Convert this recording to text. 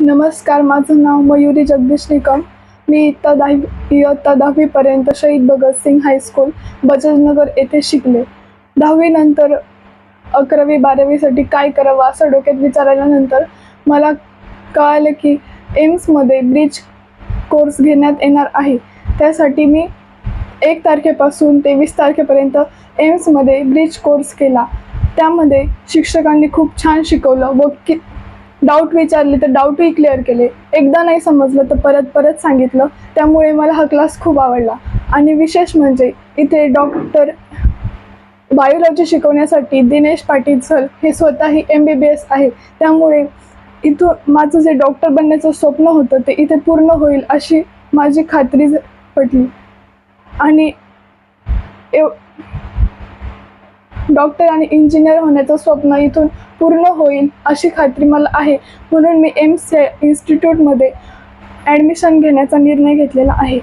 नमस्कार, माझं नाव मयुरी जगदीश निकम. मी इयत्ता 10वीपर्यंत शहीद भगतसिंग हायस्कूल बजाजनगर येथे शिकले. 10वी नंतर 11वी-12वीसाठी काय करावं असं डोक्यात विचारल्यानंतर मला कळालं की एम्समध्ये ब्रिज कोर्स घेण्यात येणार आहे. त्यासाठी मी 1 तारखेपासून ते 20 तारखेपर्यंत एम्समध्ये ब्रिज कोर्स केला. त्यामध्ये शिक्षकांनी खूप छान शिकवलं व डाऊट विचारले तर डाऊटही क्लिअर केले. एकदा नाही समजलं तर परत सांगितलं. त्यामुळे मला हा क्लास खूप आवडला. आणि विशेष म्हणजे इथे डॉक्टर बायोलॉजी शिकवण्यासाठी दिनेश पाटील सर हे स्वतःही MBBS आहे. त्यामुळे इथं माझं जे डॉक्टर बनण्याचं स्वप्न होतं ते इथे पूर्ण होईल अशी माझी खात्री पटली. आणि डॉक्टर आणि इंजिनियर होण्याचं स्वप्न इथून पूर्ण होईल अशी खात्री मला आहे. म्हणून मी एम्स इन्स्टिट्यूटमध्ये ॲडमिशन घेण्याचा निर्णय घेतलेला आहे.